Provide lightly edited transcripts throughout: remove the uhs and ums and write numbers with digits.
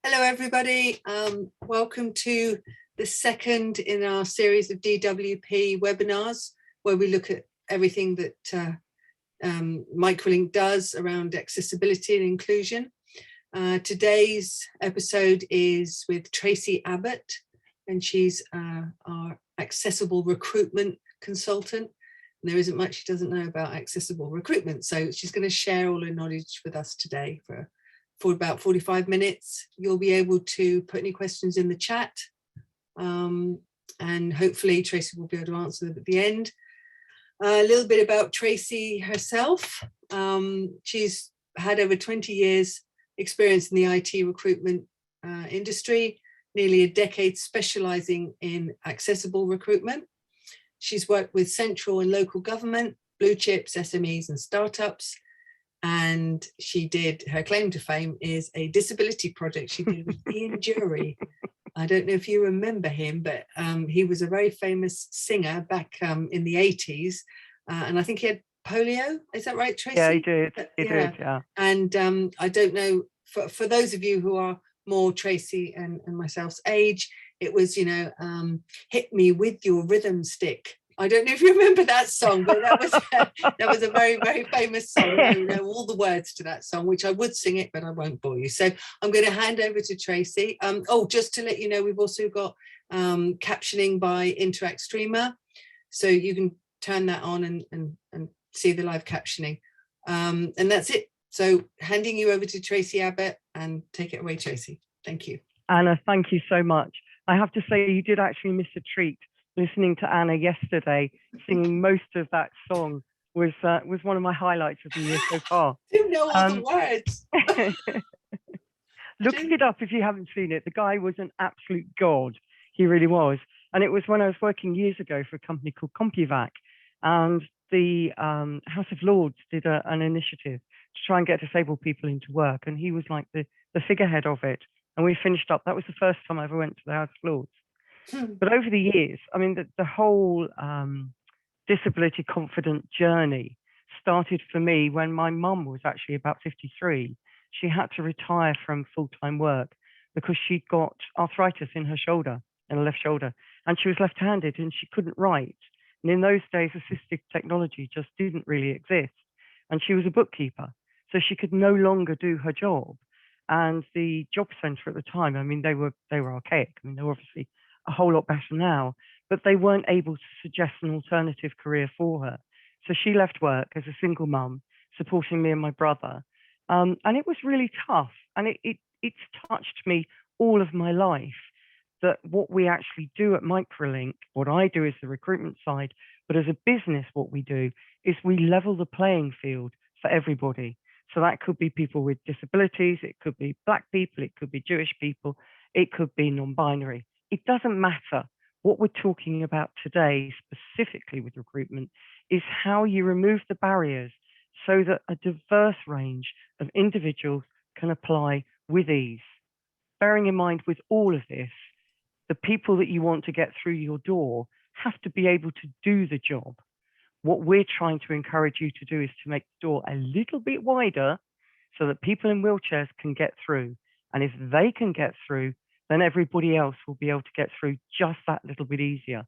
Hello, everybody. Welcome to the second in our series of DWP webinars, where we look at everything that Microlink does around accessibility and inclusion. Today's episode is with Tracy Abbott, and she's our accessible recruitment consultant. And there isn't much she doesn't know about accessible recruitment, so she's going to share all her knowledge with us today for about 45 minutes. You'll be able to put any questions in the chat, and hopefully Tracy will be able to answer them at the end. A little bit about Tracy herself. She's had over 20 years experience in the IT recruitment industry, nearly a decade specializing in accessible recruitment. She's worked with central and local government, blue chips, SMEs and startups. And she did, her claim to fame is a disability project she did with Ian Jury. I don't know if you remember him, but he was a very famous singer back in the 80s. And I think he had polio. Is that right, Tracy? Yeah, he did. He did, yeah. And I don't know, for those of you who are more Tracy and myself's age, it was, hit me with your rhythm stick. I don't know if you remember that song, but that was a very, very famous song. I know all the words to that song, which I would sing it, but I won't bore you. So I'm going to hand over to Tracy. Just to let you know, we've also got captioning by Interact Streamer, so you can turn that on and see the live captioning. And that's it. So handing you over to Tracy Abbott, and take it away, Tracy. Thank you. Anna, thank you so much. I have to say, you did actually miss a treat. Listening to Anna yesterday singing most of that song was one of my highlights of the year so far. I didn't know all the words. Look it up if you haven't seen it. The guy was an absolute god. He really was. And it was when I was working years ago for a company called CompuVac, and the House of Lords did an initiative to try and get disabled people into work, and he was like the figurehead of it. And we finished up. That was the first time I ever went to the House of Lords. But over the years, I mean, the whole disability confident journey started for me when my mum was actually about 53. She had to retire from full-time work because she got arthritis in her shoulder, in her left shoulder, and she was left-handed and she couldn't write. And in those days, assistive technology just didn't really exist. And she was a bookkeeper, so she could no longer do her job. And the job centre at the time, I mean, they were archaic. I mean, they were obviously a whole lot better now, but they weren't able to suggest an alternative career for her. So she left work as a single mum, supporting me and my brother. And it was really tough. And it's touched me all of my life, that what we actually do at Microlink, what I do is the recruitment side, but as a business, what we do is we level the playing field for everybody. So that could be people with disabilities, it could be Black people, it could be Jewish people, it could be non-binary. It doesn't matter. What we're talking about today, specifically with recruitment, is how you remove the barriers so that a diverse range of individuals can apply with ease. Bearing in mind with all of this, the people that you want to get through your door have to be able to do the job. What we're trying to encourage you to do is to make the door a little bit wider so that people in wheelchairs can get through. And if they can get through, then everybody else will be able to get through just that little bit easier.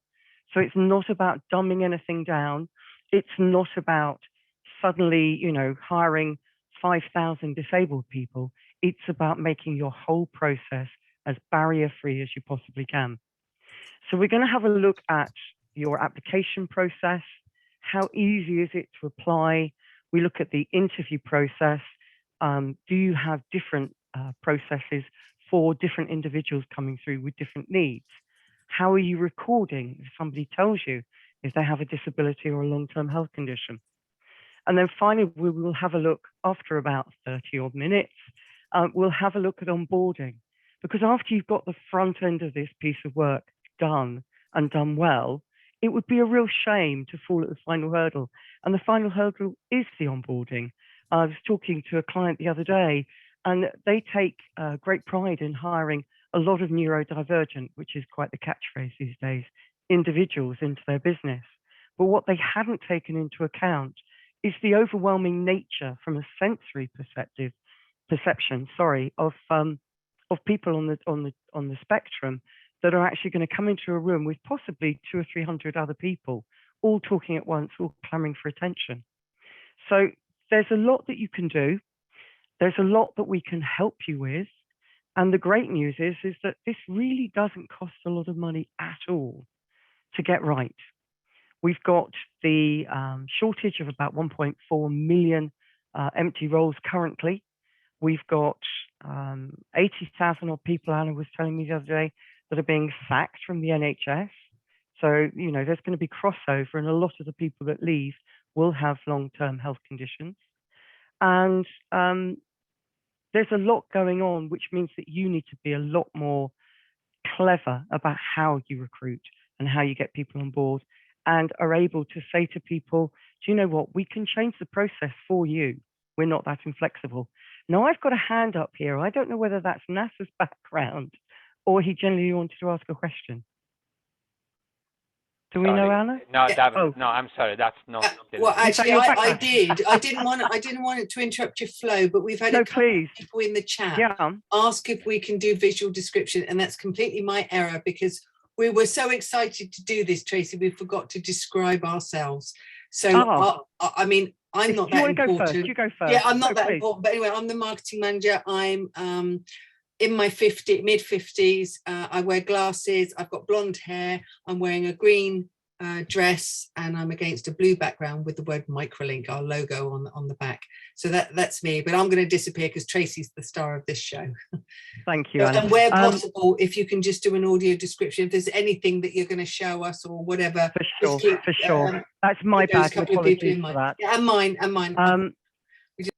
So it's not about dumbing anything down. It's not about suddenly, hiring 5,000 disabled people. It's about making your whole process as barrier-free as you possibly can. So we're going to have a look at your application process. How easy is it to apply? We look at the interview process. Do you have different processes for different individuals coming through with different needs? How are you recording if somebody tells you if they have a disability or a long-term health condition? And then finally, we will have a look after about 30 odd minutes, we'll have a look at onboarding, because after you've got the front end of this piece of work done and done well, it would be a real shame to fall at the final hurdle. And the final hurdle is the onboarding. I was talking to a client the other day, and they take great pride in hiring a lot of neurodivergent, which is quite the catchphrase these days, individuals into their business. But what they hadn't taken into account is the overwhelming nature from a sensory perception, of people on the spectrum that are actually going to come into a room with possibly 200 or 300 other people, all talking at once, all clamoring for attention. So there's a lot that you can do. There's a lot that we can help you with. And the great news is that this really doesn't cost a lot of money at all to get right. We've got the shortage of about 1.4 million empty roles currently. We've got 80,000 odd people, Anna was telling me the other day, that are being sacked from the NHS. So, you know, there's going to be crossover, and a lot of the people that leave will have long-term health conditions. And there's a lot going on, which means that you need to be a lot more clever about how you recruit and how you get people on board, and are able to say to people, do you know what, we can change the process for you. We're not that inflexible. Now, I've got a hand up here. I don't know whether that's NASA's background or he genuinely wanted to ask a question. Do we know, Anna? No, Oh. no, I'm sorry. That's not. Well, actually, I did. I didn't want it to interrupt your flow, but we've had a couple of people in the chat ask if we can do visual description, and that's completely my error, because we were so excited to do this, Tracy, we forgot to describe ourselves. So, I mean, I'm not that important. You go first. Yeah, I'm not that important. But anyway, I'm the marketing manager. I'm in my mid-50s. I wear glasses. I've got blonde hair. I'm wearing a green dress, and I'm against a blue background with the word Microlink, our logo, on the back. So that's me. But I'm going to disappear because Tracy's the star of this show. Thank you, Anna. And where possible, if you can just do an audio description, if there's anything that you're going to show us or whatever. For sure. That's my bad. Apologies for that. Yeah, and mine.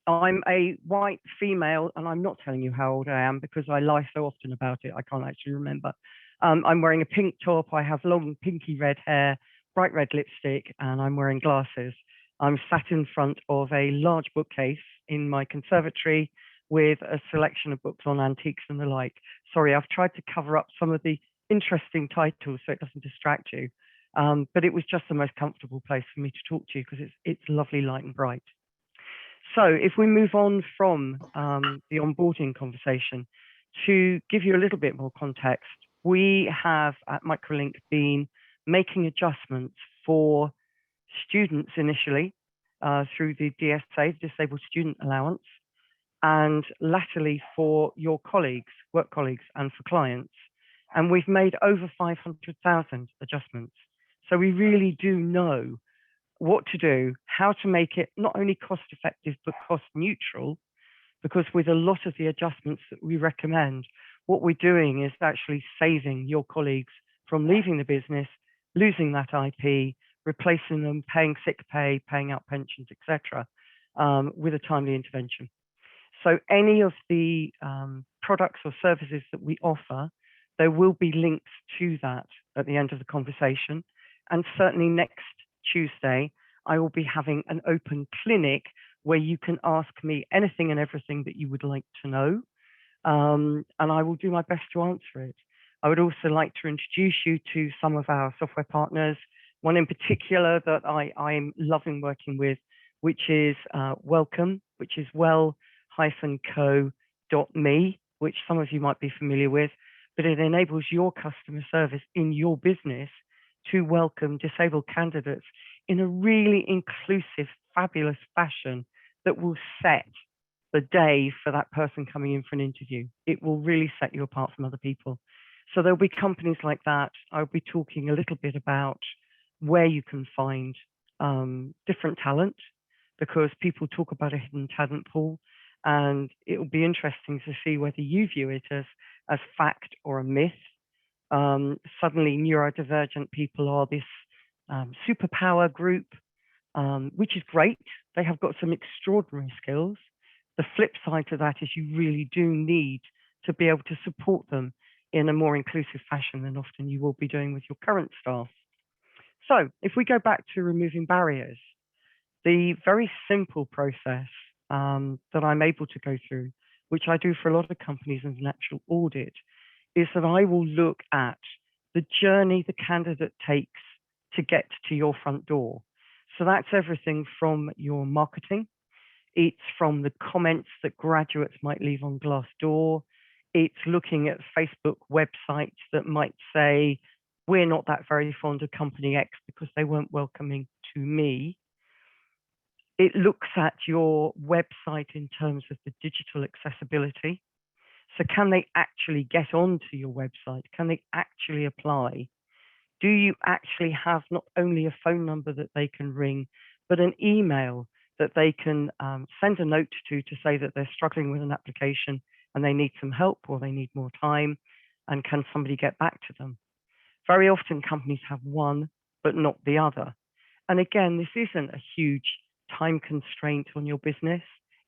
I'm a white female, and I'm not telling you how old I am because I lie so often about it, I can't actually remember. I'm wearing a pink top. I have long pinky red hair, bright red lipstick, and I'm wearing glasses. I'm sat in front of a large bookcase in my conservatory with a selection of books on antiques and the like. Sorry, I've tried to cover up some of the interesting titles so it doesn't distract you. But it was just the most comfortable place for me to talk to you because it's lovely, light and bright. So if we move on from the onboarding conversation, to give you a little bit more context, we have at Microlink been making adjustments for students initially through the DSA, Disabled Student Allowance, and latterly for your colleagues, work colleagues, and for clients. And we've made over 500,000 adjustments. So we really do know what to do, how to make it not only cost effective, but cost neutral, because with a lot of the adjustments that we recommend, what we're doing is actually saving your colleagues from leaving the business, losing that IP, replacing them, paying sick pay, paying out pensions, etc., with a timely intervention. So any of the products or services that we offer, there will be links to that at the end of the conversation. And certainly next Tuesday, I will be having an open clinic where you can ask me anything and everything that you would like to know. And I will do my best to answer it. I would also like to introduce you to some of our software partners, one in particular that I'm loving working with, which is Welcome, which is well-co.me, which some of you might be familiar with, but it enables your customer service in your business to welcome disabled candidates in a really inclusive, fabulous fashion that will set the day for that person coming in for an interview. It will really set you apart from other people. So there'll be companies like that. I'll be talking a little bit about where you can find different talent, because people talk about a hidden talent pool, and it will be interesting to see whether you view it as fact or a myth. Suddenly neurodivergent people are this superpower group, which is great. They have got some extraordinary skills. The flip side to that is you really do need to be able to support them in a more inclusive fashion than often you will be doing with your current staff. So if we go back to removing barriers, the very simple process that I'm able to go through, which I do for a lot of companies as an actual audit, is that I will look at the journey the candidate takes to get to your front door. So that's everything from your marketing. It's from the comments that graduates might leave on Glassdoor. It's looking at Facebook websites that might say, we're not that very fond of company X because they weren't welcoming to me. It looks at your website in terms of the digital accessibility. So can they actually get onto your website? Can they actually apply? Do you actually have not only a phone number that they can ring, but an email that they can send a note to say that they're struggling with an application and they need some help or they need more time, and can somebody get back to them? Very often companies have one, but not the other. And again, this isn't a huge time constraint on your business.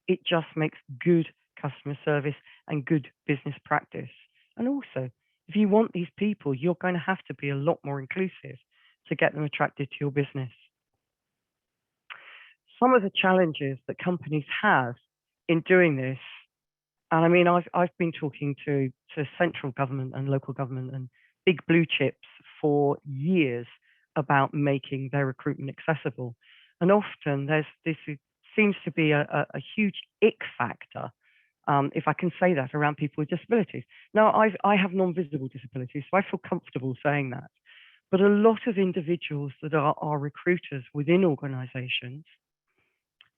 It just makes good customer service and good business practice. And also, if you want these people, you're going to have to be a lot more inclusive to get them attracted to your business. Some of the challenges that companies have in doing this, and I mean, I've been talking to central government and local government and big blue chips for years about making their recruitment accessible. And often this seems to be a huge ick factor, if I can say that, around people with disabilities. Now, I have non-visible disabilities, so I feel comfortable saying that. But a lot of individuals that are recruiters within organizations,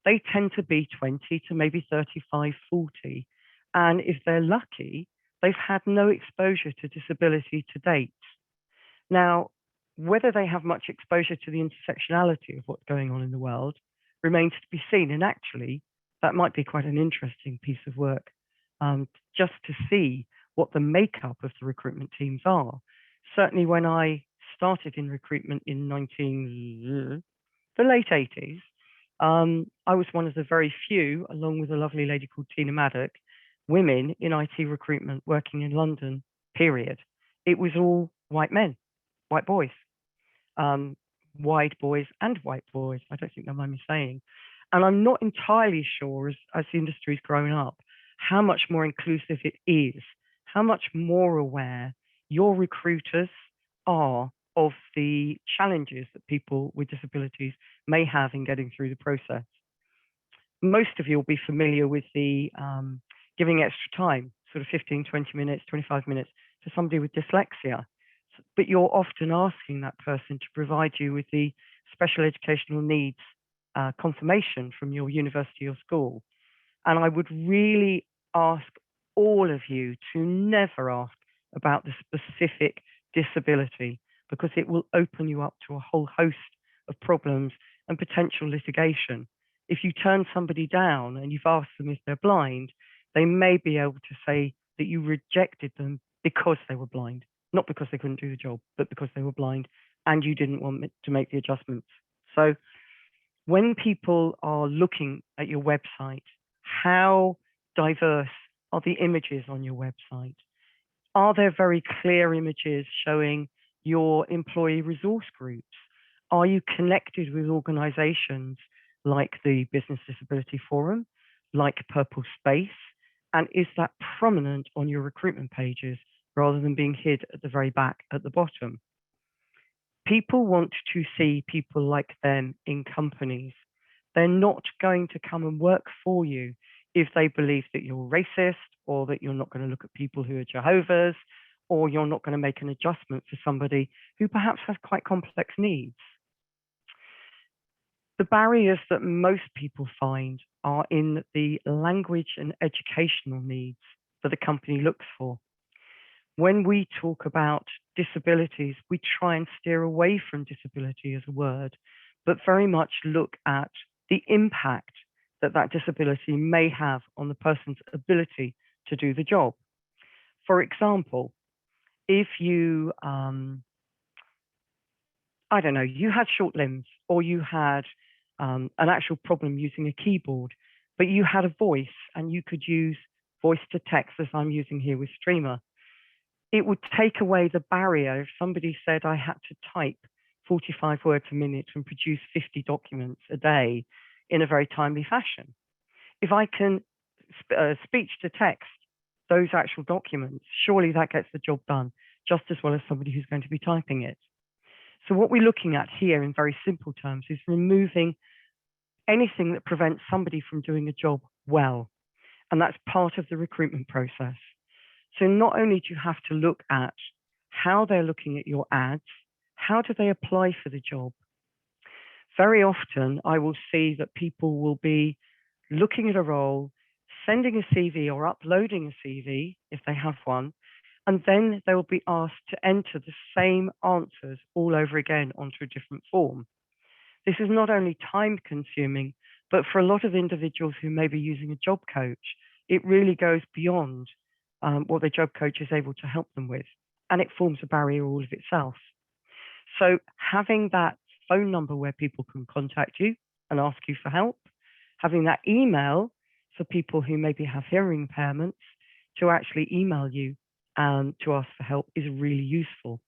they tend to be 20 to maybe 35, 40. And if they're lucky, they've had no exposure to disability to date. Now, whether they have much exposure to the intersectionality of what's going on in the world remains to be seen. And actually, that might be quite an interesting piece of work, just to see what the makeup of the recruitment teams are. Certainly when I started in recruitment in the late 80s, I was one of the very few, along with a lovely lady called Tina Maddock, women in IT recruitment working in London, period. It was all white men, white boys, wide boys and white boys. I don't think they'll mind me saying. And I'm not entirely sure, as the industry's grown up, how much more inclusive it is, how much more aware your recruiters are of the challenges that people with disabilities may have in getting through the process. Most of you will be familiar with the giving extra time, sort of 15, 20 minutes, 25 minutes to somebody with dyslexia. But you're often asking that person to provide you with the special educational needs confirmation from your university or school. And I would really ask all of you to never ask about the specific disability, because it will open you up to a whole host of problems and potential litigation. If you turn somebody down and you've asked them if they're blind, they may be able to say that you rejected them because they were blind, not because they couldn't do the job, but because they were blind and you didn't want to make the adjustments. So when people are looking at your website, how diverse are the images on your website? Are there very clear images showing your employee resource groups? Are you connected with organizations like the Business Disability Forum, like Purple Space? And is that prominent on your recruitment pages rather than being hid at the very back at the bottom? People want to see people like them in companies. They're not going to come and work for you if they believe that you're racist, or that you're not going to look at people who are Jehovah's, or you're not going to make an adjustment for somebody who perhaps has quite complex needs. The barriers that most people find are in the language and educational needs that a company looks for. When we talk about disabilities, we try and steer away from disability as a word, but very much look at the impact that that disability may have on the person's ability to do the job. For example, if you, I don't know, you had short limbs, or you had an actual problem using a keyboard, but you had a voice and you could use voice to text, as I'm using here with Streamer, it would take away the barrier if somebody said I had to type 45 words a minute and produce 50 documents a day in a very timely fashion. If I can speech to text those actual documents, surely that gets the job done just as well as somebody who's going to be typing it. So what we're looking at here in very simple terms is removing anything that prevents somebody from doing a job well. And that's part of the recruitment process. So not only do you have to look at how they're looking at your ads, how do they apply for the job? Very often I will see that people will be looking at a role, sending a CV or uploading a CV if they have one, and then they will be asked to enter the same answers all over again onto a different form. This is not only time consuming, but for a lot of individuals who may be using a job coach, it really goes beyond what the job coach is able to help them with. And it forms a barrier all of itself. So having that phone number where people can contact you and ask you for help, having that email for people who maybe have hearing impairments to actually email you to ask for help is really useful.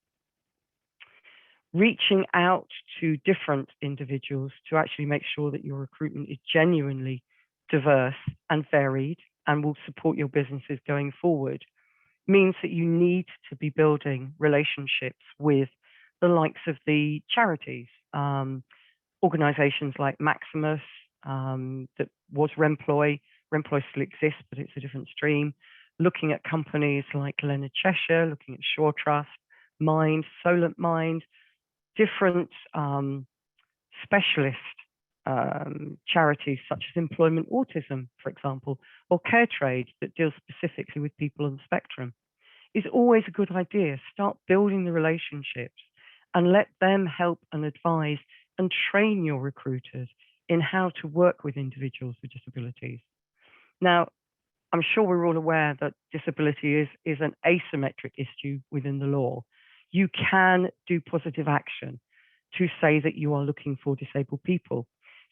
Reaching out to different individuals to actually make sure that your recruitment is genuinely diverse and varied and will support your businesses going forward means that you need to be building relationships with the likes of the charities, organizations like Maximus, that was Remploy. Remploy still exists, but it's a different stream. Looking at companies like Leonard Cheshire, looking at Shore Trust, Mind, Solent Mind, different specialist charities such as Employment Autism, for example, or Care Trade that deals specifically with people on the spectrum, is always a good idea. Start building the relationships and let them help and advise and train your recruiters in how to work with individuals with disabilities. Now, I'm sure we're all aware that disability is an asymmetric issue within the law. You can do positive action to say that you are looking for disabled people.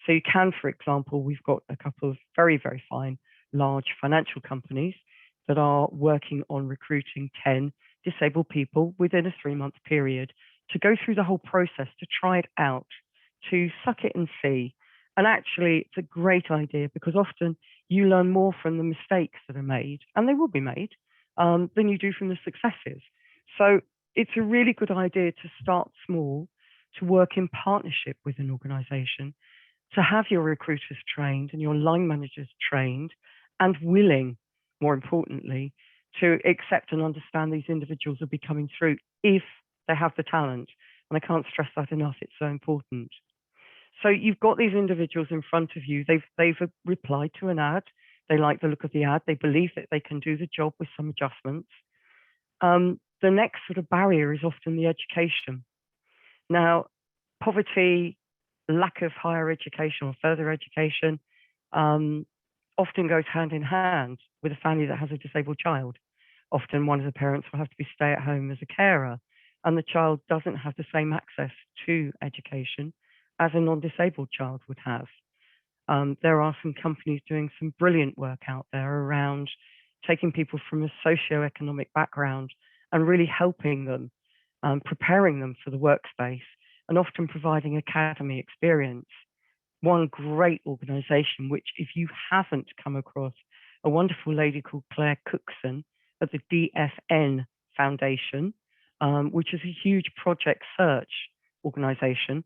So you can, for example, we've got a couple of very, very fine large financial companies that are working on recruiting 10 disabled people within a 3-month period to go through the whole process, to try it out, to suck it and see. And actually, it's a great idea because often you learn more from the mistakes that are made, and they will be made, than you do from the successes. So it's a really good idea to start small, to work in partnership with an organization, to have your recruiters trained and your line managers trained and willing, more importantly, to accept and understand these individuals will be coming through if they have the talent. And I can't stress that enough, it's so important. So you've got these individuals in front of you, they've replied to an ad, they like the look of the ad, they believe that they can do the job with some adjustments. The next sort of barrier is often the education. Now, poverty, lack of higher education or further education often goes hand in hand with a family that has a disabled child. Often one of the parents will have to be stay at home as a carer, and the child doesn't have the same access to education as a non-disabled child would have. There are some companies doing some brilliant work out there around taking people from a socio-economic background and really helping them, preparing them for the workspace, and often providing academy experience. One great organization, which if you haven't come across, a wonderful lady called Claire Cookson at the DFN Foundation, which is a huge project search organization.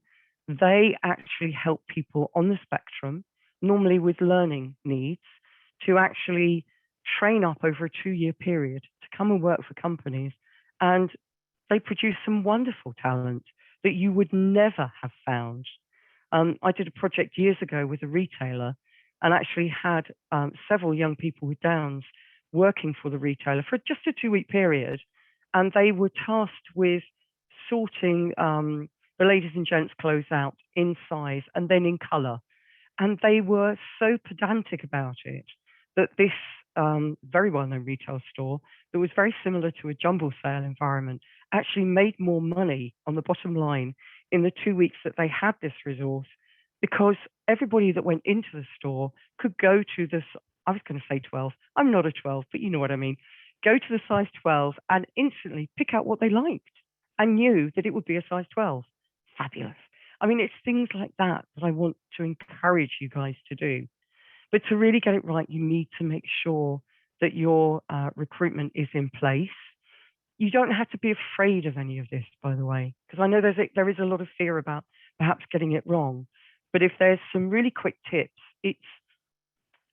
They actually help people on the spectrum, normally with learning needs, to actually train up over a 2-year period to come and work for companies. And they produce some wonderful talent that you would never have found. I did a project years ago with a retailer and actually had several young people with Downs working for the retailer for just a 2-week period. And they were tasked with sorting the ladies and gents clothes out in size and then in color. And they were so pedantic about it that this very well-known retail store that was very similar to a jumble sale environment actually made more money on the bottom line in the 2 weeks that they had this resource, because everybody that went into the store could go to this, I was going to say 12, I'm not a 12, but you know what I mean, go to the size 12 and instantly pick out what they liked and knew that it would be a size 12. Fabulous. I mean, it's things like that that I want to encourage you guys to do. But to really get it right, you need to make sure that your recruitment is in place. You don't have to be afraid of any of this, by the way, because I know there is a lot of fear about perhaps getting it wrong. But if there's some really quick tips, it's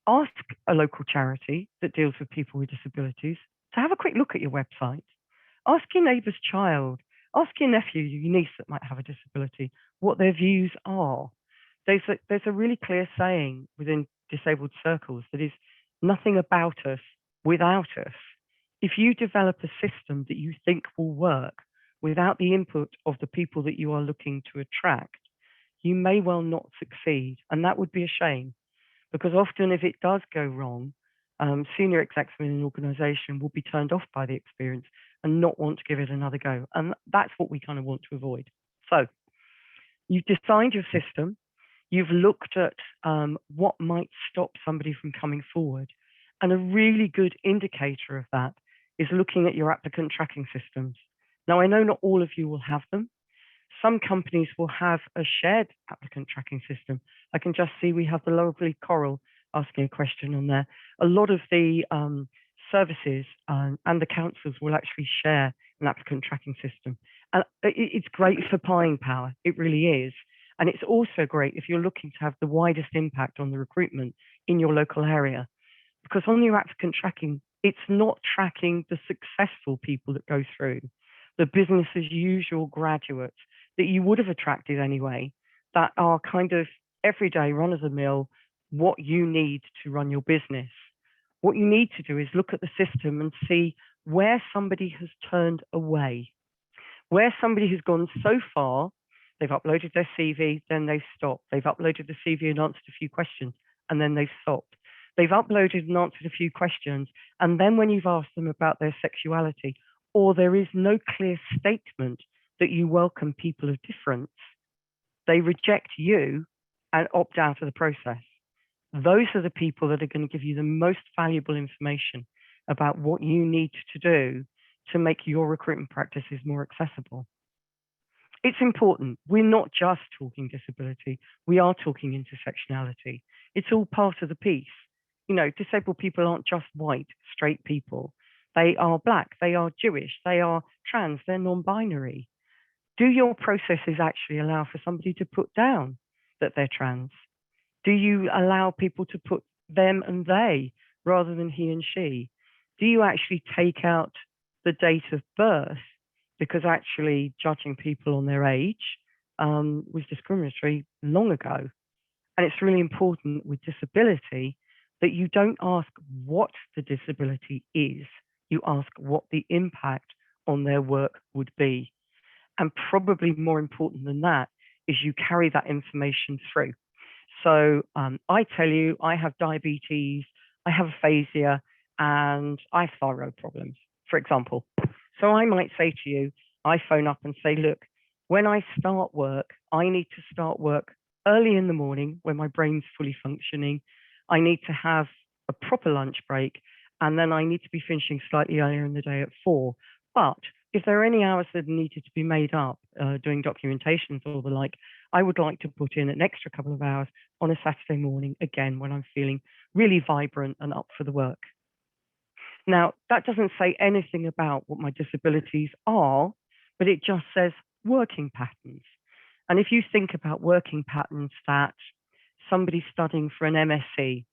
ask a local charity that deals with people with disabilities to have a quick look at your website. Ask your neighbour's child, ask your nephew, your niece that might have a disability, what their views are. There's a really clear saying within disabled circles that is nothing about us without us. If you develop a system that you think will work without the input of the people that you are looking to attract, you may well not succeed. And that would be a shame, because often if it does go wrong, senior execs in an organization will be turned off by the experience and not want to give it another go. And that's what we kind of want to avoid. So you've designed your system. You've looked at what might stop somebody from coming forward. And a really good indicator of that is looking at your applicant tracking systems. Now, I know not all of you will have them. Some companies will have a shared applicant tracking system. I can just see we have the lovely Coral asking a question on there. A lot of the services and the councils will actually share an applicant tracking system. And it's great for buying power, it really is. And it's also great if you're looking to have the widest impact on the recruitment in your local area. Because on your applicant tracking, it's not tracking the successful people that go through, the business as usual graduates that you would have attracted anyway, that are kind of everyday run of the mill, what you need to run your business. What you need to do is look at the system and see where somebody has turned away, where somebody has gone so far, they've uploaded their CV, then they've stopped. They've uploaded the CV and answered a few questions, and then they've stopped. They've uploaded and answered a few questions, and then when you've asked them about their sexuality, or there is no clear statement that you welcome people of difference, they reject you and opt out of the process. Those are the people that are going to give you the most valuable information about what you need to do to make your recruitment practices more accessible. It's important. We're not just talking disability. We are talking intersectionality. It's all part of the piece. You know, disabled people aren't just white, straight people. They are Black, they are Jewish, they are trans, they're non-binary. Do your processes actually allow for somebody to put down that they're trans? Do you allow people to put them and they rather than he and she? Do you actually take out the date of birth? Because actually judging people on their age was discriminatory long ago. And it's really important with disability that you don't ask what the disability is, you ask what the impact on their work would be. And probably more important than that is you carry that information through. So I tell you, I have diabetes, I have aphasia, and I have thyroid problems, for example. So I might say to you, I phone up and say, look, when I start work, I need to start work early in the morning when my brain's fully functioning. I need to have a proper lunch break, and then I need to be finishing slightly earlier in the day at 4. But if there are any hours that needed to be made up doing documentations or the like, I would like to put in an extra couple of hours on a Saturday morning, again, when I'm feeling really vibrant and up for the work. Now, that doesn't say anything about what my disabilities are, but it just says working patterns. And if you think about working patterns that somebody studying for an MSc,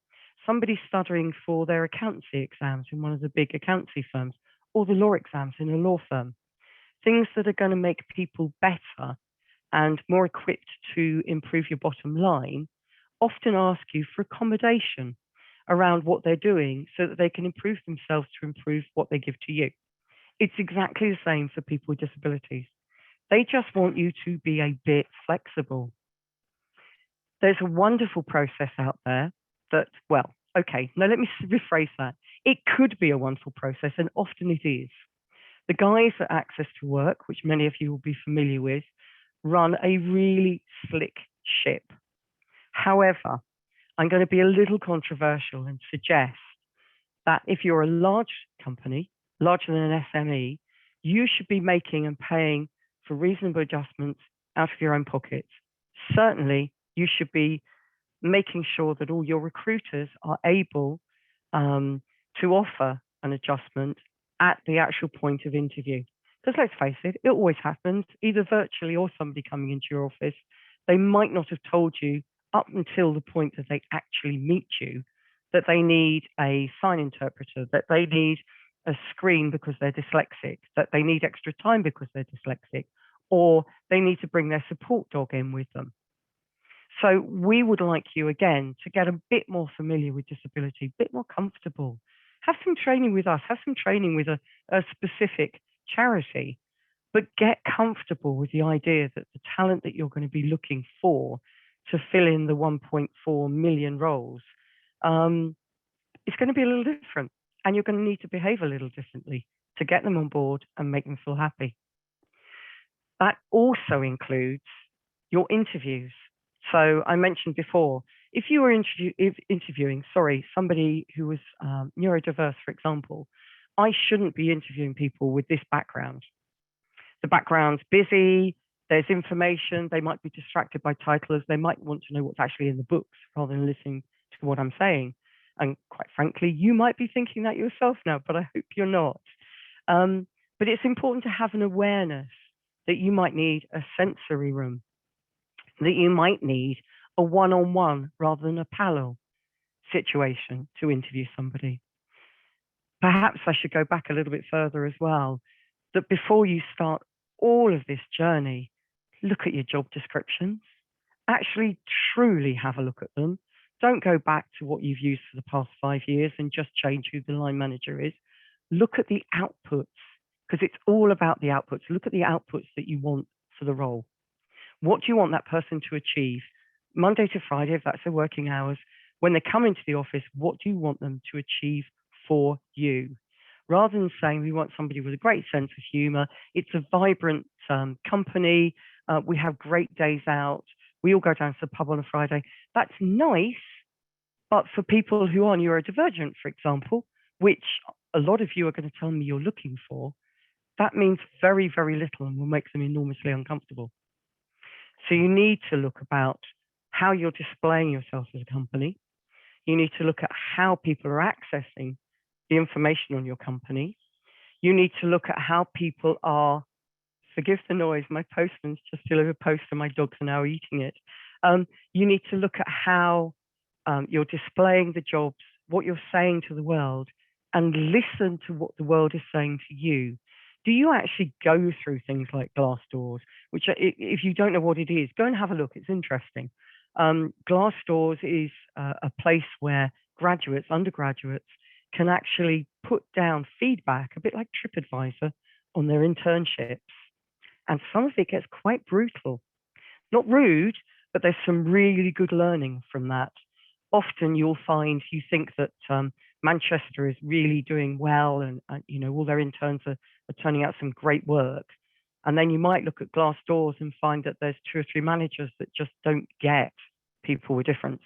somebody studying for their accountancy exams in one of the big accountancy firms, or the law exams in a law firm, things that are going to make people better and more equipped to improve your bottom line, often ask you for accommodation around what they're doing so that they can improve themselves to improve what they give to you. It's exactly the same for people with disabilities. They just want you to be a bit flexible. There's a wonderful process out there that, well, okay, now let me rephrase that. It could be a wonderful process, and often it is. The guys at Access to Work, which many of you will be familiar with, run a really slick ship. However, I'm going to be a little controversial and suggest that if you're a large company, larger than an SME, you should be making and paying for reasonable adjustments out of your own pockets. Certainly, you should be making sure that all your recruiters are able to offer an adjustment at the actual point of interview. Because let's face it, it always happens, either virtually or somebody coming into your office. They might not have told you up until the point that they actually meet you that they need a sign interpreter, that they need a screen because they're dyslexic, that they need extra time because they're dyslexic, or they need to bring their support dog in with them. So we would like you, again, to get a bit more familiar with disability, a bit more comfortable. Have some training with us, have some training with a specific charity, but get comfortable with the idea that the talent that you're going to be looking for to fill in the 1.4 million roles is going to be a little different. And you're going to need to behave a little differently to get them on board and make them feel happy. That also includes your interviews. So I mentioned before, if you were interviewing somebody who was neurodiverse, for example, I shouldn't be interviewing people with this background. The background's busy, there's information, they might be distracted by titles, they might want to know what's actually in the books rather than listening to what I'm saying. And quite frankly, you might be thinking that yourself now, but I hope you're not. But it's important to have an awareness that you might need a sensory room, that you might need a one-on-one rather than a panel situation to interview somebody. Perhaps I should go back a little bit further as well, that before you start all of this journey, look at your job descriptions, actually truly have a look at them. Don't go back to what you've used for the past 5 years and just change who the line manager is. Look at the outputs, because it's all about the outputs. Look at the outputs that you want for the role. What do you want that person to achieve? Monday to Friday, if that's their working hours. When they come into the office, what do you want them to achieve for you? Rather than saying we want somebody with a great sense of humor, it's a vibrant company, we have great days out, we all go down to the pub on a Friday. That's nice, but for people who are neurodivergent, for example, which a lot of you are going to tell me you're looking for, that means very, very little and will make them enormously uncomfortable. So you need to look about how you're displaying yourself as a company. You need to look at how people are accessing the information on your company. You need to look at how people are, forgive the noise, my postman's just delivered post and my dogs are now eating it. You need to look at how you're displaying the jobs, what you're saying to the world, and listen to what the world is saying to you. Do you actually go through things like Glassdoors, which if you don't know what it is, go and have a look, it's interesting. Glassdoors is a place where graduates, undergraduates, can actually put down feedback, a bit like TripAdvisor, on their internships. And some of it gets quite brutal. Not rude, but there's some really good learning from that. Often you'll find, you think that Manchester is really doing well and you know, all their interns are turning out some great work. And then you might look at Glassdoors and find that there's 2 or 3 managers that just don't get people with difference.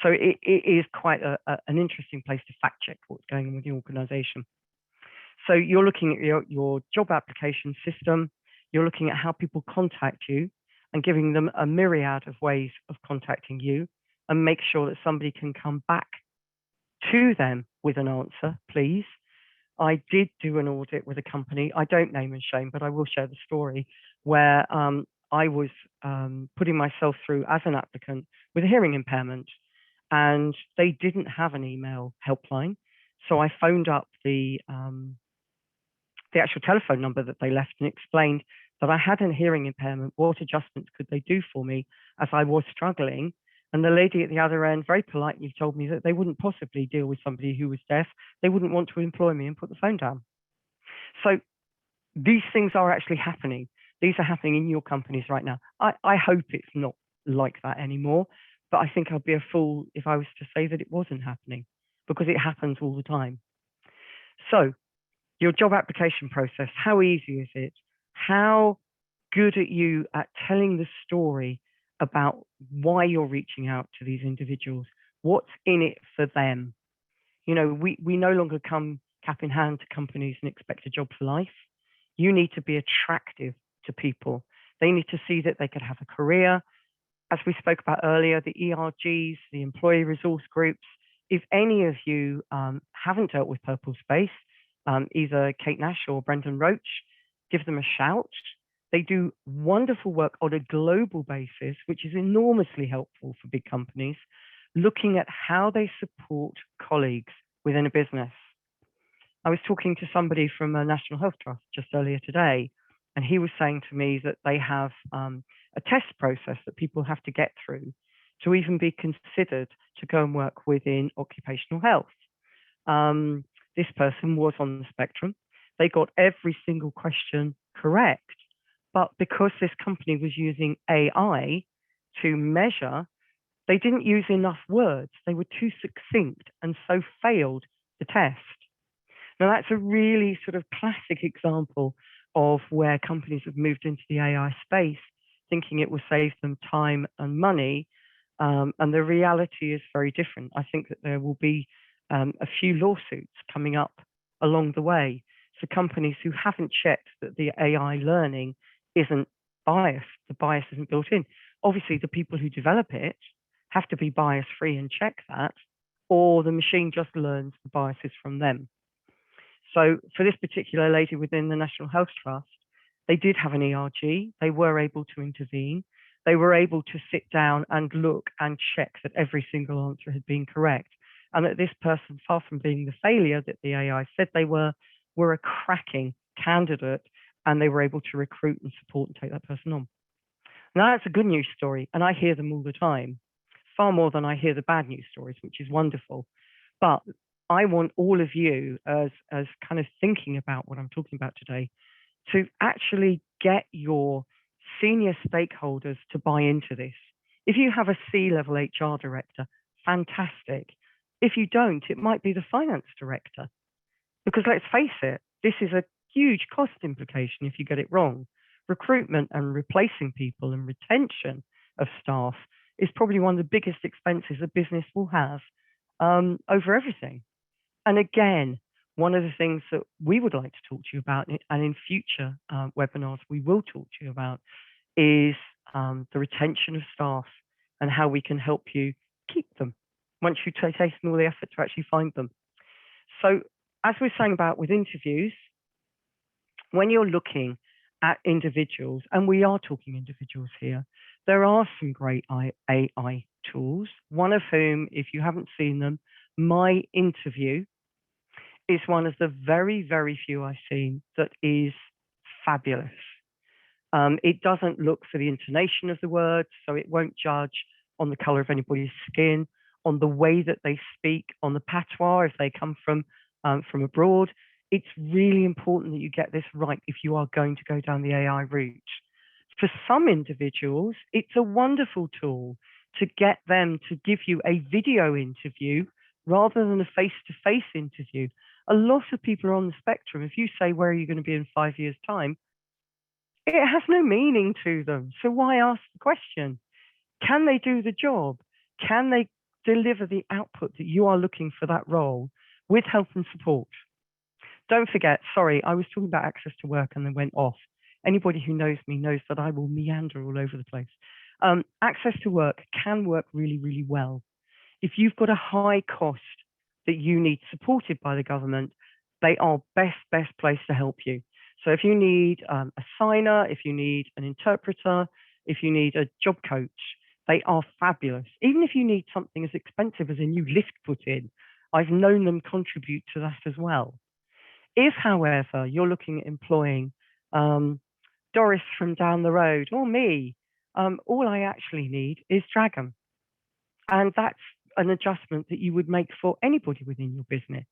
So it is quite an interesting place to fact check what's going on with the organization. So you're looking at your job application system, you're looking at how people contact you and giving them a myriad of ways of contacting you, and make sure that somebody can come back to them with an answer, please. I did do an audit with a company, I don't name and shame, but I will share the story, where I was putting myself through as an applicant with a hearing impairment, and they didn't have an email helpline. So I phoned up the actual telephone number that they left and explained that I had a hearing impairment, what adjustments could they do for me as I was struggling. And the lady at the other end very politely told me that they wouldn't possibly deal with somebody who was deaf. They wouldn't want to employ me, and put the phone down. So these things are actually happening. These are happening in your companies right now. I hope it's not like that anymore, but I think I'd be a fool if I was to say that it wasn't happening, because it happens all the time. So your job application process, how easy is it? How good are you at telling the story about why you're reaching out to these individuals? What's in it for them? You know, we no longer come cap in hand to companies and expect a job for life. You need to be attractive to people. They need to see that they could have a career. As we spoke about earlier, the ERGs, the employee resource groups, if any of you haven't dealt with Purple Space, either Kate Nash or Brendan Roach, give them a shout. They do wonderful work on a global basis, which is enormously helpful for big companies, looking at how they support colleagues within a business. I was talking to somebody from a National Health Trust just earlier today, and he was saying to me that they have a test process that people have to get through to even be considered to go and work within occupational health. This person was on the spectrum. They got every single question correct, but because this company was using AI to measure, they didn't use enough words. They were too succinct and so failed the test. Now, that's a really sort of classic example of where companies have moved into the AI space, thinking it will save them time and money. And the reality is very different. I think that there will be a few lawsuits coming up along the way for companies who haven't checked that the AI learning isn't biased, the bias isn't built in. Obviously, the people who develop it have to be bias free and check that, or the machine just learns the biases from them. So for this particular lady within the National Health Trust, they did have an ERG. They were able to intervene. They were able to sit down and look and check that every single answer had been correct. And that this person, far from being the failure that the AI said they were a cracking candidate, and they were able to recruit and support and take that person on. Now, that's a good news story, and I hear them all the time, far more than I hear the bad news stories, which is wonderful. But I want all of you, as kind of thinking about what I'm talking about today, to actually get your senior stakeholders to buy into this. If you have a C-level HR director, fantastic. If you don't, it might be the finance director. Because let's face it, this is a huge cost implication if you get it wrong. Recruitment and replacing people and retention of staff is probably one of the biggest expenses a business will have over everything. And again, one of the things that we would like to talk to you about, and in future webinars we will talk to you about, is the retention of staff and how we can help you keep them once you've taken all the effort to actually find them. So as we're saying about with interviews, when you're looking at individuals, and we are talking individuals here, there are some great AI tools, one of whom, if you haven't seen them, My Interview is one of the very, very few I've seen that is fabulous. It doesn't look for the intonation of the words, so it won't judge on the color of anybody's skin, on the way that they speak, on the patois if they come from abroad. It's really important that you get this right if you are going to go down the AI route. For some individuals, it's a wonderful tool to get them to give you a video interview rather than a face-to-face interview. A lot of people are on the spectrum. If you say, where are you going to be in 5 years' time? It has no meaning to them. So why ask the question? Can they do the job? Can they deliver the output that you are looking for that role with help and support? Don't forget, sorry, I was talking about access to work and then went off. Anybody who knows me knows that I will meander all over the place. Access to work can work really, really well. If you've got a high cost that you need supported by the government, they are best place to help you. So if you need a signer, if you need an interpreter, if you need a job coach, they are fabulous. Even if you need something as expensive as a new lift put in, I've known them contribute to that as well. If, however, you're looking at employing Doris from down the road or me, all I actually need is Dragon. And that's an adjustment that you would make for anybody within your business.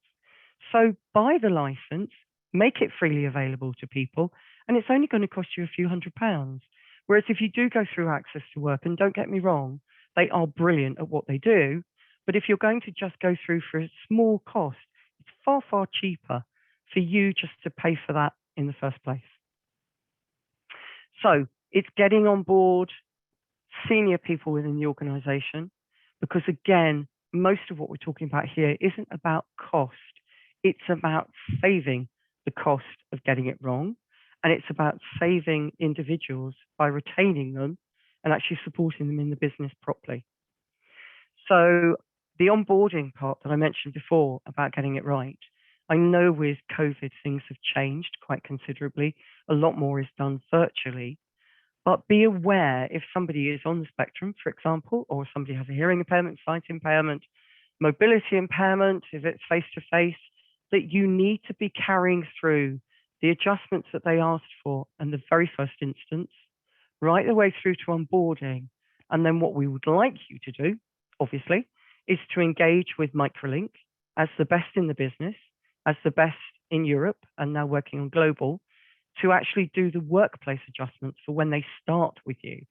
So buy the license, make it freely available to people, and it's only going to cost you a few £100s. Whereas if you do go through access to work, and don't get me wrong, they are brilliant at what they do, but if you're going to just go through for a small cost, it's far, far cheaper for you just to pay for that in the first place. So it's getting on board senior people within the organization, because again, most of what we're talking about here isn't about cost. It's about saving the cost of getting it wrong. And it's about saving individuals by retaining them and actually supporting them in the business properly. So the onboarding part that I mentioned before about getting it right, I know with COVID, things have changed quite considerably. A lot more is done virtually. But be aware if somebody is on the spectrum, for example, or somebody has a hearing impairment, sight impairment, mobility impairment, if it's face-to-face, that you need to be carrying through the adjustments that they asked for in the very first instance, right the way through to onboarding. And then what we would like you to do, obviously, is to engage with Microlink as the best in the business, as the best in Europe, and now working on global, to actually do the workplace adjustments for when they start with you.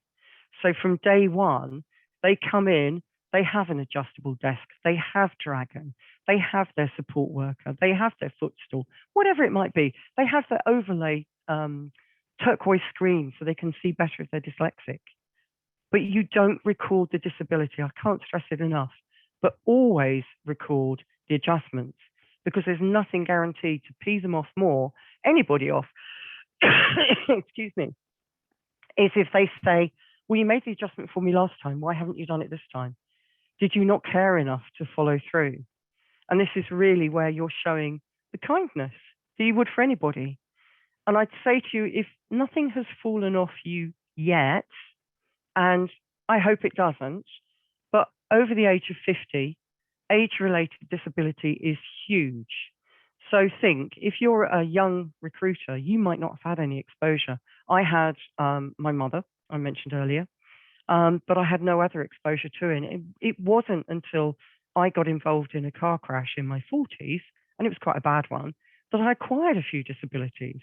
So from day one, they come in, they have an adjustable desk, they have Dragon, they have their support worker, they have their footstool, whatever it might be. They have their overlay turquoise screen so they can see better if they're dyslexic. But you don't record the disability. I can't stress it enough, but always record the adjustments, because there's nothing guaranteed to pee them off more, anybody off, excuse me, is if they say, well, you made the adjustment for me last time, why haven't you done it this time? Did you not care enough to follow through? And this is really where you're showing the kindness that you would for anybody. And I'd say to you, if nothing has fallen off you yet, and I hope it doesn't, but over the age of 50, age-related disability is huge. So think, if you're a young recruiter, you might not have had any exposure. I had my mother, I mentioned earlier, but I had no other exposure to it. It wasn't until I got involved in a car crash in my 40s, and it was quite a bad one, that I acquired a few disabilities.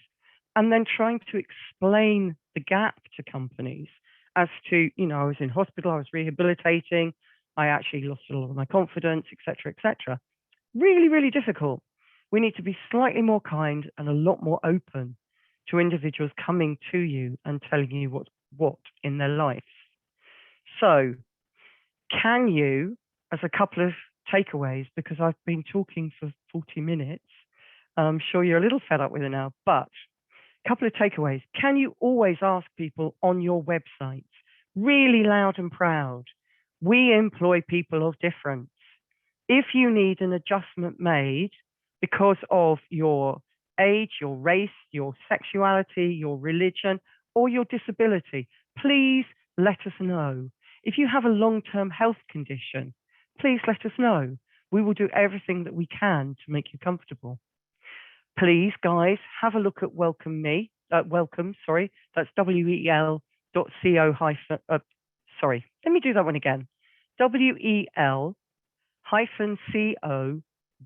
And then trying to explain the gap to companies as to, you know, I was in hospital, I was rehabilitating, I actually lost a lot of my confidence, etc., etc. Really, really difficult. We need to be slightly more kind and a lot more open to individuals coming to you and telling you what in their life. So can you, as a couple of takeaways, because I've been talking for 40 minutes, I'm sure you're a little fed up with it now, but a couple of takeaways. Can you always ask people on your website, really loud and proud, we employ people of difference. If you need an adjustment made because of your age, your race, your sexuality, your religion, or your disability, please let us know. If you have a long-term health condition, please let us know. We will do everything that we can to make you comfortable. Please, guys, have a look at Welcome, that's wel.co-, let me do that one again.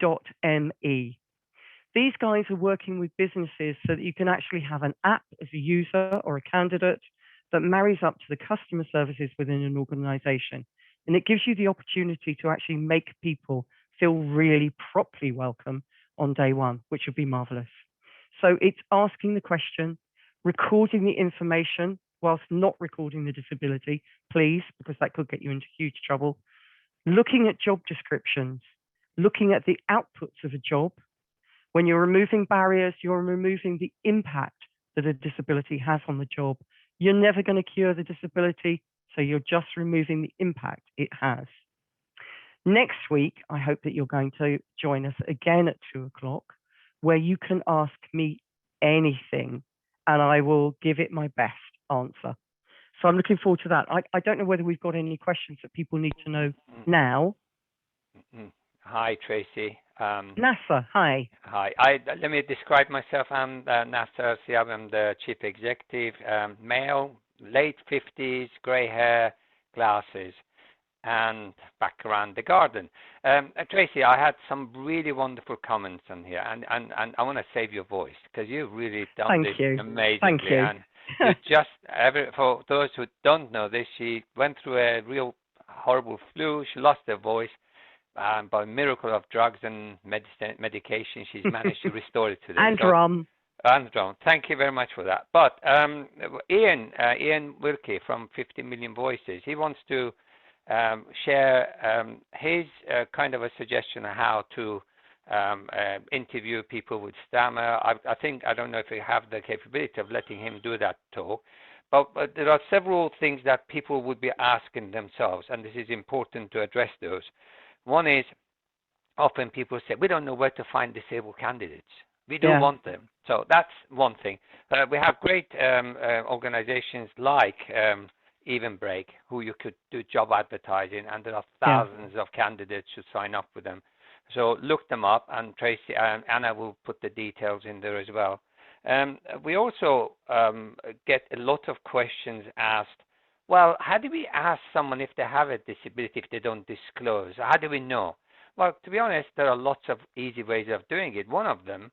wel-co.me. These guys are working with businesses so that you can actually have an app as a user or a candidate that marries up to the customer services within an organization. And it gives you the opportunity to actually make people feel really properly welcome on day one, which would be marvelous. So it's asking the question, recording the information whilst not recording the disability, please, because that could get you into huge trouble. Looking at job descriptions, looking at the outputs of a job. When you're removing barriers, you're removing the impact that a disability has on the job. You're never going to cure the disability, so you're just removing the impact it has. Next week, I hope that you're going to join us again at 2 o'clock, where you can ask me anything, and I will give it my best answer. So I'm looking forward to that. I don't know whether we've got any questions that people need to know now. Hi, Tracy. Nasser, hi. Hi. Let me describe myself. I'm Nasser Siab. I'm the chief executive, male, late 50s, gray hair, glasses, and back around the garden. Tracy, I had some really wonderful comments on here, and I want to save your voice because you've really done this amazingly. Thank you. And you just, for those who don't know this, she went through a real horrible flu. She lost her voice. By a miracle of drugs and medication, she's managed to restore it today. And drum. And drum. Thank you very much for that. But Ian Wilkie from 50 Million Voices, he wants to share his kind of a suggestion on how to interview people with Stammer. I don't know if we have the capability of letting him do that talk, but there are several things that people would be asking themselves, and this is important to address those. One is, often people say, we don't know where to find disabled candidates. We do Yeah. want them. So that's one thing. We have great organizations like Even Break, who you could do job advertising, and there are thousands of candidates who sign up with them. So look them up, and Tracy and Anna will put the details in there as well. We also get a lot of questions asked. Well, how do we ask someone if they have a disability if they don't disclose? How do we know? Well, to be honest, there are lots of easy ways of doing it. One of them,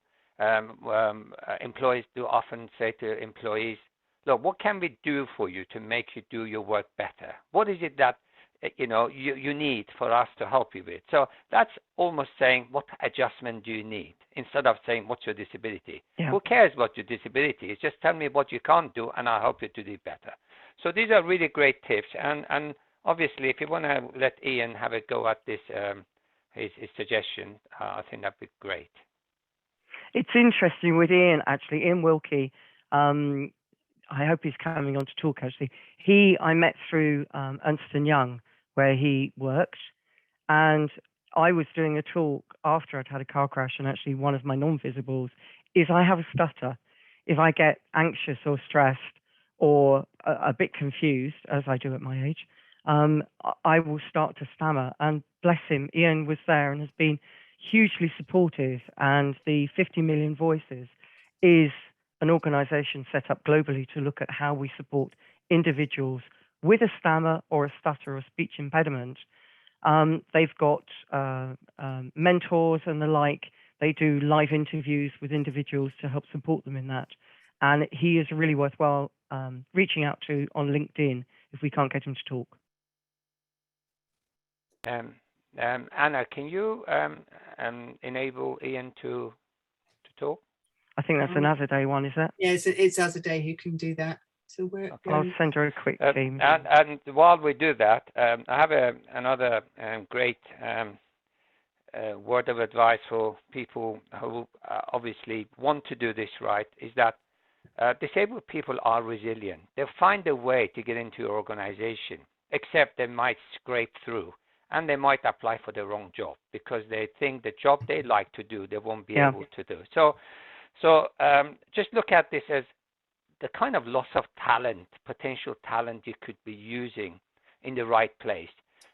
employees do often say to employees, look, what can we do for you to make you do your work better? What is it that you need for us to help you with? So that's almost saying, what adjustment do you need? Instead of saying, what's your disability? Yeah. Who cares what your disability is? Just tell me what you can't do, and I'll help you to do better. So these are really great tips. And obviously, if you want to let Ian have a go at this, his suggestion, I think that'd be great. It's interesting with Ian, actually. Ian Wilkie, I hope he's coming on to talk, actually. I met through Ernst & Young, where he works, and I was doing a talk after I'd had a car crash, and actually one of my non-visibles is I have a stutter. If I get anxious or stressed or a bit confused, as I do at my age, I will start to stammer. And bless him, Ian was there and has been hugely supportive. And the 50 Million Voices is an organization set up globally to look at how we support individuals with a stammer or a stutter or speech impediment. They've got mentors and the like. They do live interviews with individuals to help support them in that. And he is really worthwhile reaching out to on LinkedIn if we can't get him to talk. Anna, can you enable Ian to talk? I think that's an Azadeh one, is that? Yeah, it's Azadeh who can do that. So I'll send her a quick team. And while we do that, I have another great word of advice for people who obviously want to do this right, is that disabled people are resilient. They'll find a way to get into your organization, except they might scrape through, and they might apply for the wrong job because they think the job they like to do, they won't be able to do. So just look at this as the kind of loss of talent, potential talent you could be using in the right place.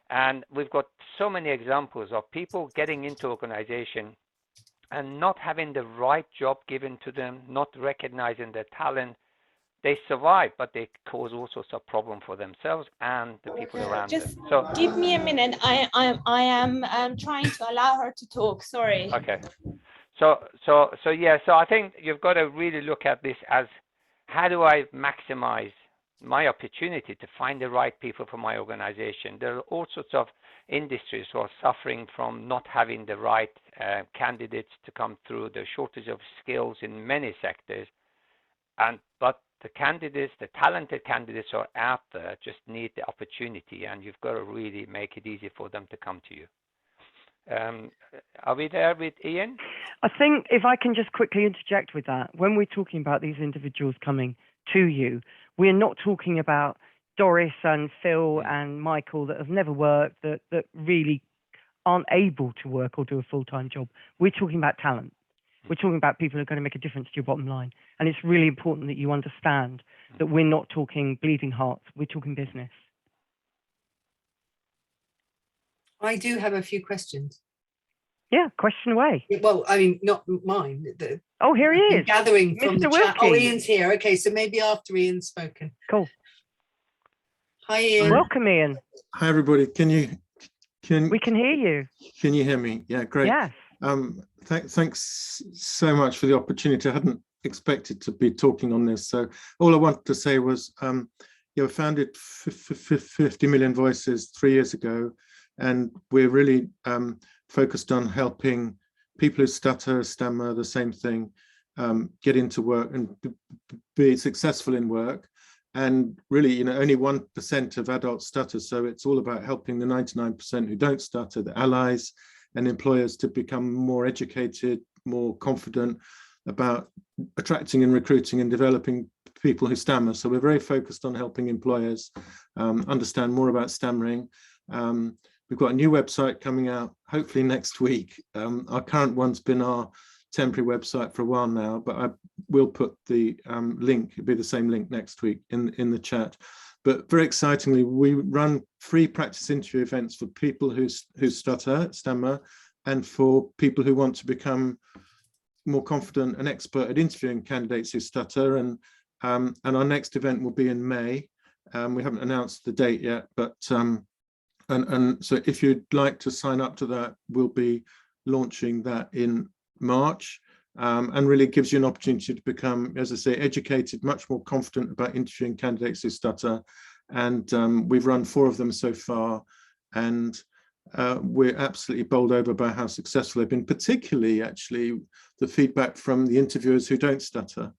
And we've got so many examples of people getting into organization and not having the right job given to them, not recognizing their talent. They survive, but they cause all sorts of problem for themselves and the people around them. So give me a minute. I am trying to allow her to talk. Sorry. Okay. So I think you've got to really look at this as, how do I maximize my opportunity to find the right people for my organization? There are all sorts of industries who are suffering from not having the right candidates to come through, the shortage of skills in many sectors. But the candidates, the talented candidates are out there, just need the opportunity, and you've got to really make it easy for them to come to you. Are we there with Ian? I think if I can just quickly interject with that, when we're talking about these individuals coming to you, we're not talking about Doris and Phil and Michael that have never worked, that really aren't able to work or do a full-time job. We're talking about talent. We're talking about people who are going to make a difference to your bottom line. And it's really important that you understand that we're not talking bleeding hearts, we're talking business. I do have a few questions. Yeah, question away. Well, I mean, not mine. Oh, here he is. Gathering from Mr. the chat. Oh, Wilkie. Ian's here. Okay, so maybe after Ian's spoken. Cool. Hi, Ian. Welcome, Ian. Hi, everybody. We can hear you. Can you hear me? Yeah, great. Yes. Thanks so much for the opportunity. I hadn't expected to be talking on this. So all I wanted to say was, you founded 50 Million Voices 3 years ago, and we're really focused on helping people who stutter, stammer, the same thing, get into work and be successful in work. And really, only 1% of adults stutter. So it's all about helping the 99% who don't stutter, the allies and employers, to become more educated, more confident about attracting and recruiting and developing people who stammer. So we're very focused on helping employers understand more about stammering, We've got a new website coming out, hopefully next week. Our current one's been our temporary website for a while now, but I will put the link, it'll be the same link next week in the chat. But very excitingly, we run free practice interview events for people who stutter, stammer, and for people who want to become more confident and expert at interviewing candidates who stutter. And our next event will be in May. We haven't announced the date yet, but and so if you'd like to sign up to that, we'll be launching that in March, and really gives you an opportunity to become, as I say, educated, much more confident about interviewing candidates who stutter. And we've run 4 of them so far, and we're absolutely bowled over by how successful they've been, particularly actually the feedback from the interviewers who don't stutter.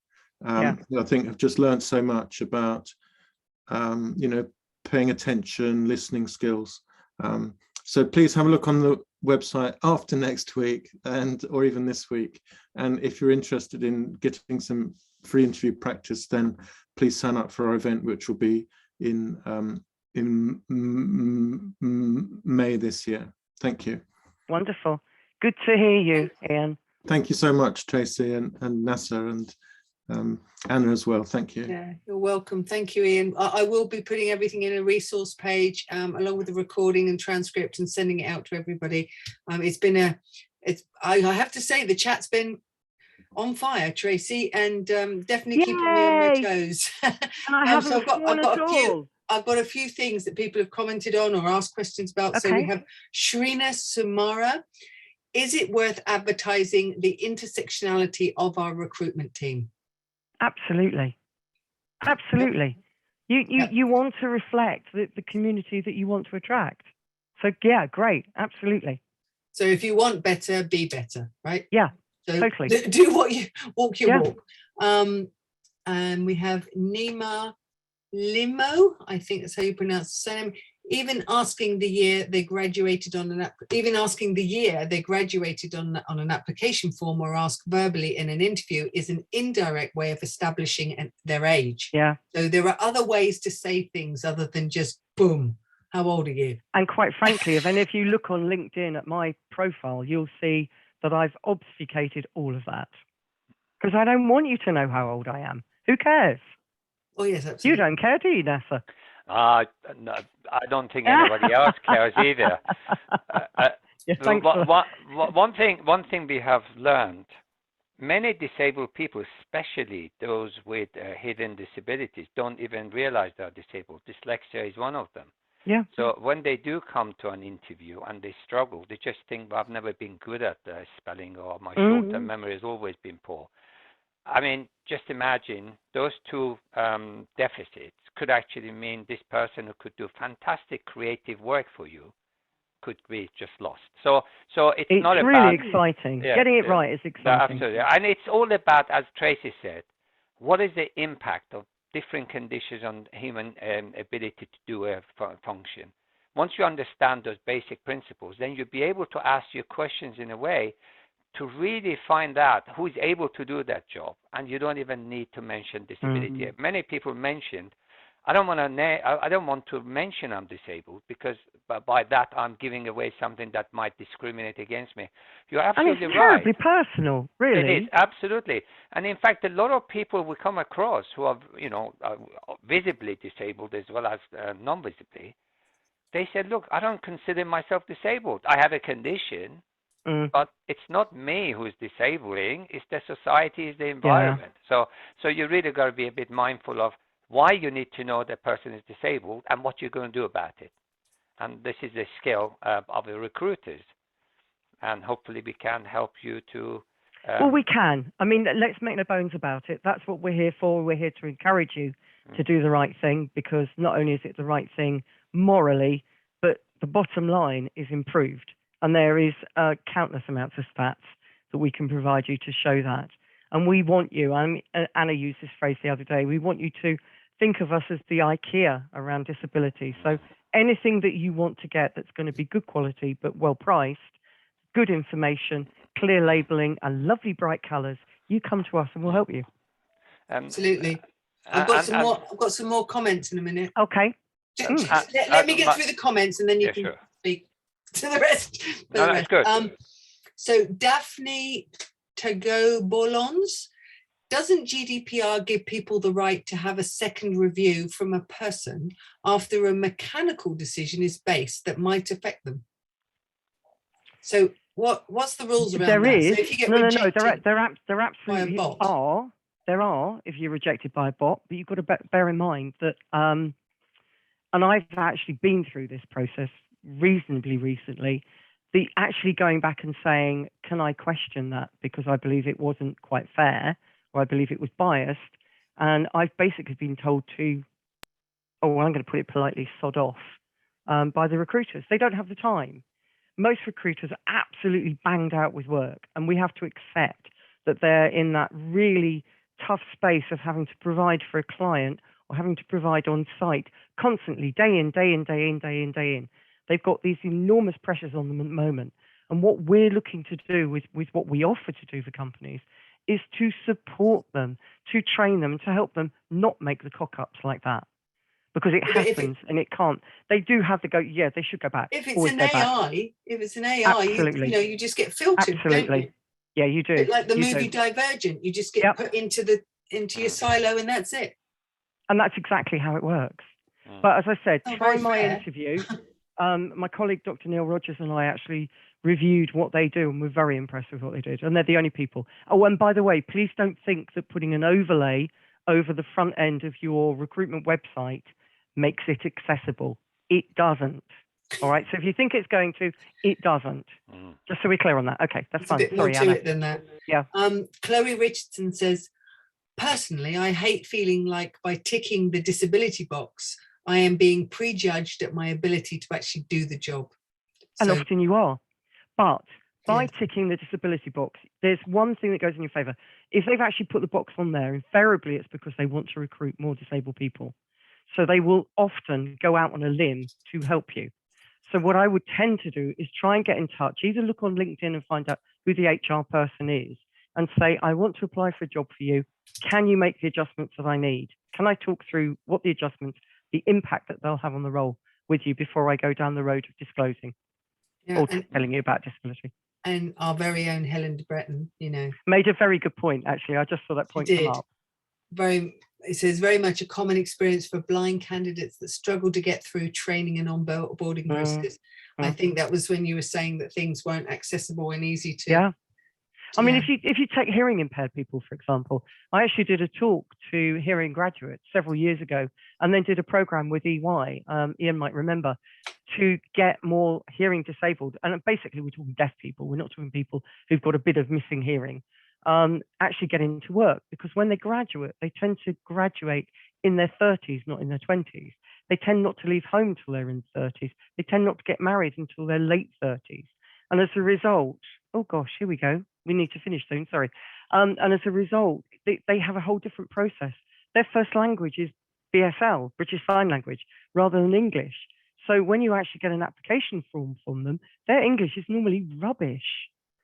I think I've just learned so much about paying attention, listening skills. So please have a look on the website after next week or even this week. And if you're interested in getting some free interview practice, then please sign up for our event, which will be in May this year. Thank you. Wonderful. Good to hear you, Ian. Thank you so much, Tracy and Nasser, and Anna as well. Thank you. Yeah, you're welcome. Thank you, Ian. I will be putting everything in a resource page along with the recording and transcript and sending it out to everybody. I have to say the chat's been on fire, Tracy, and definitely keeping me on my toes. And I haven't I've got a few things that people have commented on or asked questions about. Okay. So we have Shrina Sumara. Is it worth advertising the intersectionality of our recruitment team? Absolutely. Absolutely. You want to reflect the community that you want to attract. So yeah, great. Absolutely. So if you want better, be better, right? Yeah, so totally. Do what you walk your walk. And we have Nima Limo, I think that's how you pronounce the surname. Even asking the year they graduated on an application form or asked verbally in an interview is an indirect way of establishing their age. Yeah. So there are other ways to say things other than just boom. How old are you? And quite frankly, if you look on LinkedIn at my profile, you'll see that I've obfuscated all of that because I don't want you to know how old I am. Who cares? Oh yes, absolutely. You don't care, do you, Nasser? No, I don't think anybody else cares either. One thing we have learned, many disabled people, especially those with hidden disabilities, don't even realize they're disabled. Dyslexia is one of them. Yeah. So when they do come to an interview and they struggle, they just think, well, I've never been good at spelling, or my short-term memory has always been poor. I mean, just imagine those two deficits could actually mean this person who could do fantastic creative work for you could be just lost. So it's not about... It's really exciting. Yeah, getting it right is exciting. Absolutely. And it's all about, as Tracy said, what is the impact of different conditions on human ability to do a function? Once you understand those basic principles, then you'll be able to ask your questions in a way to really find out who is able to do that job. And you don't even need to mention disability. Many people mentioned, I don't want to mention I'm disabled because by that I'm giving away something that might discriminate against me. You're absolutely right. And it's terribly personal, really. It is, absolutely. And in fact, a lot of people we come across who are, visibly disabled as well as non-visibly, they said, look, I don't consider myself disabled. I have a condition, but it's not me who's disabling. It's the society, it's the environment. Yeah. So you really got to be a bit mindful of why you need to know that person is disabled and what you're going to do about it. And this is the skill of the recruiters. And hopefully we can help you to... well, we can. I mean, let's make no bones about it. That's what we're here for. We're here to encourage you to do the right thing, because not only is it the right thing morally, but the bottom line is improved. And there is countless amounts of stats that we can provide you to show that. And we want you, Anna used this phrase the other day, we want you to think of us as the IKEA around disability. So anything that you want to get that's going to be good quality but well priced, good information, clear labeling, and lovely bright colours, you come to us and we'll help you. Absolutely. I've got some more comments in a minute. Okay. Let me get through the comments and then you can speak. to the rest. No, that's good. So Daphne Tagobolons, doesn't GDPR give people the right to have a second review from a person after a mechanical decision is based that might affect them? So what's the rules around There that? is. So if you get No, rejected there by a absolutely bot. are. There are if you're rejected by a bot, but you've got to bear in mind that, and I've actually been through this process reasonably recently, the actually going back and saying, can I question that because I believe it wasn't quite fair, or I believe it was biased, and I've basically been told to, oh, well, I'm going to put it politely, sod off, by the recruiters. They don't have the time. Most recruiters are absolutely banged out with work, and we have to accept that they're in that really tough space of having to provide for a client or having to provide on site constantly, day in, day in, day in, day in, day in. They've got these enormous pressures on them at the moment. And what we're looking to do with what we offer to do for companies is to support them, to train them, to help them not make the cock-ups like that. Because it happens and it can't. They do have to go, yeah, they should go back. If it's an AI, Absolutely. you just get filtered. Absolutely. Don't you? Yeah, you do. Like the You movie do. Divergent, you just get put into your silo and that's it. And that's exactly how it works. But as I said, try my interview. My colleague, Dr. Neil Rogers, and I actually reviewed what they do, and we're very impressed with what they did. And they're the only people. Oh, and by the way, please don't think that putting an overlay over the front end of your recruitment website makes it accessible. It doesn't. All right. So if you think it's going to, it doesn't. Just so we're clear on that. Okay, that's fine. A bit more to it than that. Yeah. Chloe Richardson says, personally, I hate feeling like by ticking the disability box, I am being prejudged at my ability to actually do the job. And often you are. But by ticking the disability box, there's one thing that goes in your favour. If they've actually put the box on there, invariably it's because they want to recruit more disabled people. So they will often go out on a limb to help you. So what I would tend to do is try and get in touch, either look on LinkedIn and find out who the HR person is and say, I want to apply for a job for you. Can you make the adjustments that I need? Can I talk through what the adjustments, the impact that they'll have on the role with you before I go down the road of disclosing or telling you about disability? And our very own Helen de Breton, made a very good point, actually. I just saw that point come up. It says very much a common experience for blind candidates that struggle to get through training and onboarding process. I think that was when you were saying that things weren't accessible and easy to. Yeah. I mean, if you take hearing impaired people, for example, I actually did a talk to hearing graduates several years ago, and then did a program with EY, Ian might remember, to get more hearing disabled. And basically, we're talking deaf people. We're not talking people who've got a bit of missing hearing. Actually get into work, because when they graduate, they tend to graduate in their 30s, not in their 20s. They tend not to leave home till they're in 30s. They tend not to get married until their late 30s. And as a result, oh gosh, here we go. We need to finish soon, sorry. And as a result, they have a whole different process. Their first language is BSL, British Sign Language, rather than English. So when you actually get an application form from them, their English is normally rubbish.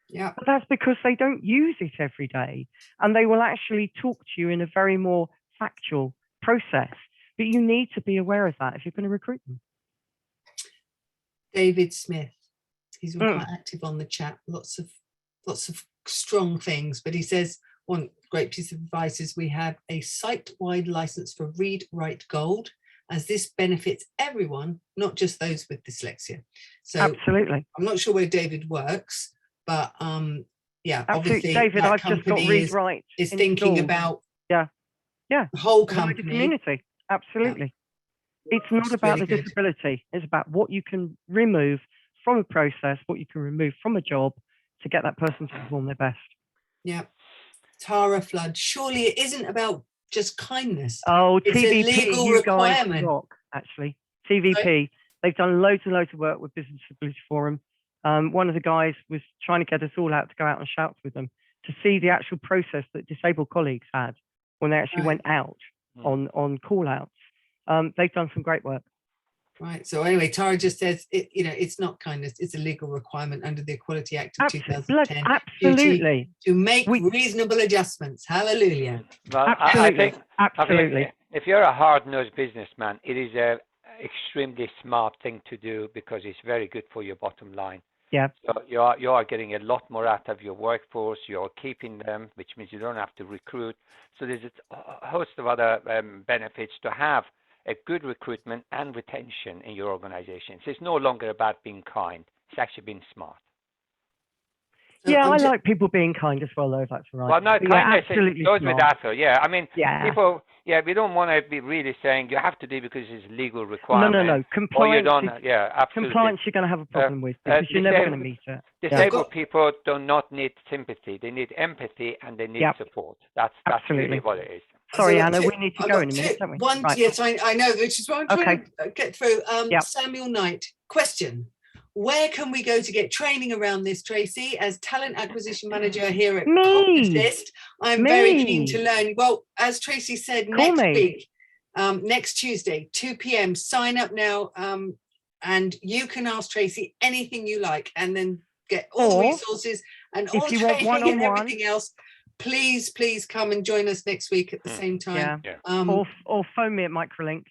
Yeah. But that's because they don't use it every day, and they will actually talk to you in a very more factual process. But you need to be aware of that if you're going to recruit them. David Smith, he's been quite active on the chat. Lots of strong things, but he says one great piece of advice is we have a site-wide license for Read Write Gold, as this benefits everyone, not just those with dyslexia. So absolutely, I'm not sure where David works. But obviously, David, I've just got Read Write is thinking about the whole company, community. Absolutely, it's not about the disability. It's about what you can remove from a process, what you can remove from a job to get that person to perform their best. Yeah, Tara Flood. Surely it isn't about just kindness. Oh, it's TVP, a legal you requirement. Guys rock, actually. TVP. Sorry? They've done loads and loads of work with Business Disability Forum. One of the guys was trying to get us all out to go out on shouts with them to see the actual process that disabled colleagues had when they actually went out on call outs. They've done some great work. Right. So anyway, Tara just says, it's not kindness. It's a legal requirement under the Equality Act of 2010. Absolutely. To make reasonable adjustments. Hallelujah. Well, absolutely. I think if you're a hard-nosed businessman, it is a extremely smart thing to do because it's very good for your bottom line. Yeah. So you are getting a lot more out of your workforce. You're keeping them, which means you don't have to recruit. So there's a host of other benefits to have a good recruitment and retention in your organization. So it's no longer about being kind. It's actually being smart. Yeah, I like people being kind as well, though, if that's right. Well, no, But kindness yeah, absolutely goes with smart. that, though. Yeah, I mean, Yeah. people, we don't want to be really saying you have to do because it's legal requirement. No. Or you Compliance, don't, yeah, absolutely. compliance you're going to have a problem with because you're never going to meet it. Disabled people do not need sympathy. They need empathy and they need support. That's really what it is. Sorry, So Anna, we need to go in a minute, don't we? One, Right. yes, I know, which is what I'm trying to get through. Samuel Knight, question. Where can we go to get training around this, Tracy? As talent acquisition manager here at Cognizist, I'm very keen to learn. Well, as Tracy said, next week, next Tuesday, 2 p.m, sign up now, and you can ask Tracy anything you like and then get all the resources and all training and everything else. Please come and join us next week at the same time. Or phone me at Microlink.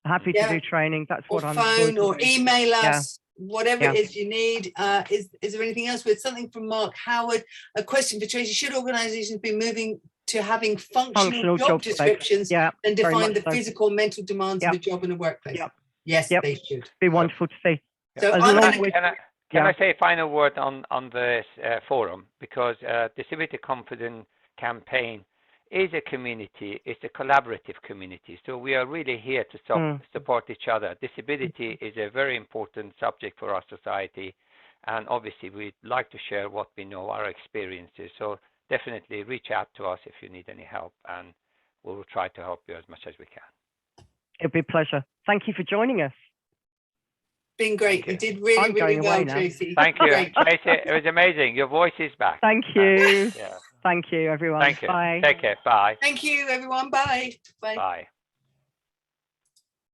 Happy to do training. That's what I'm phone or email us. Whatever it is you need. Is there anything else? With something from Mark Howard, a question for Tracy: should organisations be moving to having functional job descriptions and define the physical and mental demands of a job in a workplace? Yes, they should. Be wonderful to see. So can I say a final word on this forum? Because Disability Confident campaign is a community, it's a collaborative community. So we are really here to support each other. Disability is a very important subject for our society. And obviously we'd like to share what we know, our experiences. So definitely reach out to us if you need any help and we'll try to help you as much as we can. It'll be a pleasure. Thank you for joining us. Been great. You did really well, Tracy. Thank you. Tracy, it was amazing. Your voice is back. Thank you. Thank you, everyone. Thank you. Bye. Take care. Bye. Thank you, everyone. Bye. Bye.